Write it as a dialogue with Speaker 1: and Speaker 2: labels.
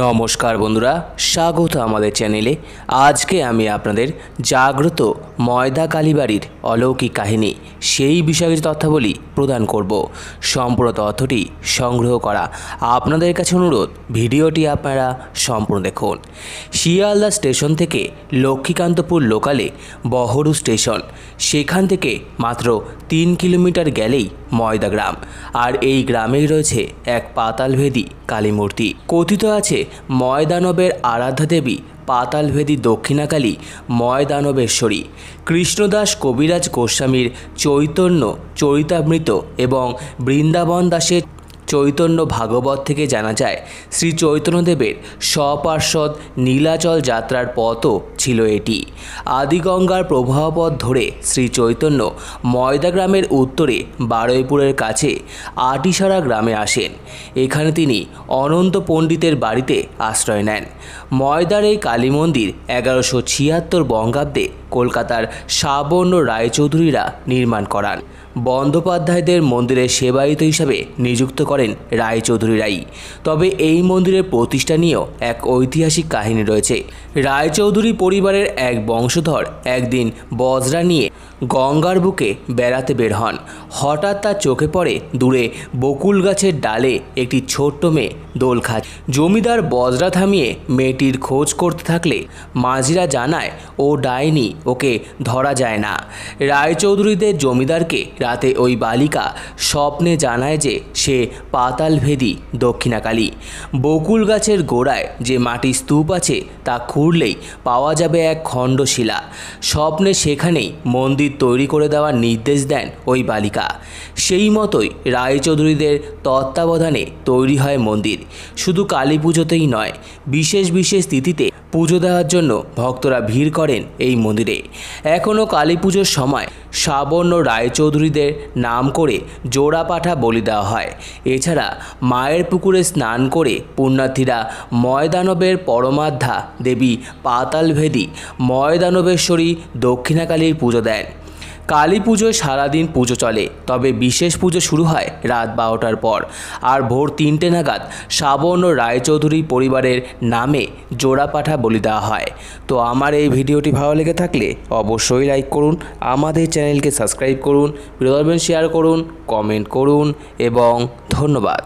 Speaker 1: নমস্কার বন্ধুরা, স্বাগত আমাদের চ্যানেলে। আজকে আমি আপনাদের জাগ্রত ময়দা কালীবাড়ির অলৌকিক কাহিনী সেই বিষয়ে কিছু তথ্যাবলী প্রদান করব। সম্পূর্ণ তথ্যটি সংগ্রহ করা আপনাদের কাছে অনুরোধ, ভিডিওটি আপনারা সম্পূর্ণ দেখুন। শিয়ালদা স্টেশন থেকে লক্ষ্মীকান্তপুর লোকালে বহরু স্টেশন, সেখান থেকে মাত্র 3 কিলোমিটার গেলেই ময়দা গ্রাম। আর এই গ্রামেই রয়েছে এক পাতালভেদী কালী মূর্তি। কথিত আছে ময়দানবের আরাধ্যা দেবী পাতালভেদী দক্ষিণাকালী ময়দানবেশ্বরী। কৃষ্ণদাস কবিরাজ গোস্বামীর চৈতন্য চরিতামৃত এবং বৃন্দাবন দাসের চৈতন্য ভাগবত থেকে জানা যায়, শ্রী চৈতন্যদেবের স্বপার্শ্বদ নীলাচল যাত্রার পথও ছিল এটি। আদিগঙ্গার প্রবাহপথ ধরে শ্রী চৈতন্য ময়দা গ্রামের উত্তরে বারুইপুরের কাছে আটিসারা গ্রামে আসেন। এখানে তিনি অনন্ত পণ্ডিতের বাড়িতে আশ্রয় নেন। ময়দার এই কালী মন্দির 1176 বঙ্গাব্দে কলকাতার সাবর্ণ রায়চৌধুরীরা নির্মাণ করান। বন্দ্যোপাধ্যায়দের মন্দিরের সেবায়িত হিসাবে নিযুক্ত করেন রায়চৌধুরীরাই। তবে এই মন্দিরের প্রতিষ্ঠা নিয়েও এক ঐতিহাসিক কাহিনী রয়েছে। রায়চৌধুরী পরিবারের এক বংশধর একদিন বজরা নিয়ে গঙ্গার বুকে বেড়াতে বের হন। হঠাৎ তার চোখে পড়ে দূরে বকুল গাছের ডালে একটি ছোট্ট মেয়ে দোল খাচ্ছে। জমিদার বজরা থামিয়ে মেয়েটির খোঁজ করতে থাকলে মাঝিরা জানায় ও ডাইনি, ওকে ধরা যায় না। রায়চৌধুরীদের জমিদারকে রাতে ওই বালিকা স্বপ্নে জানায় যে সে পাতালভেদী দক্ষিণাকালী। বকুল গাছের গোড়ায় যে মাটির স্তূপ আছে তা খুঁড়লেই পাওয়া যাবে এক খণ্ড শিলা। স্বপ্নে সেখানেই মন্দির তৈরি করে দেওয়ার নির্দেশ দেন ওই বালিকা। সেই মতোই রায়চৌধুরীদের তত্ত্বাবধানে তৈরি হয় মন্দির। শুধু কালী পুজোতেই নয়, বিশেষ বিশেষ তিথিতে পুজো দেওয়ার জন্য ভক্তরা ভিড় করেন এই মন্দিরে। এখনও কালী পুজোর সময় সাবর্ণ রায়চৌধুরীদের নাম করে জোড়া পাঠা বলি দেওয়া হয়। এছাড়া মায়ের পুকুরে স্নান করে পুণ্যার্থীরা ময়দানবের পরমাধ্যা দেবী পাতালভেদী ময়দানবেশ্বরী দক্ষিণাকালীর পুজো দেন। কালী পুজোয় সারাদিন পুজো চলে, তবে বিশেষ পুজো শুরু হয় রাত 12টার পর। আর ভোর 3টে নাগাদ সাবর্ণ রায়চৌধুরী পরিবারের নামে জোড়া পাঠা বলি দেওয়া হয়। তো আমার এই ভিডিওটি ভালো লেগে থাকলে অবশ্যই লাইক করুন, আমাদের চ্যানেলকে সাবস্ক্রাইব করুন, ভিডিও শেয়ার করুন, কমেন্ট করুন এবং ধন্যবাদ।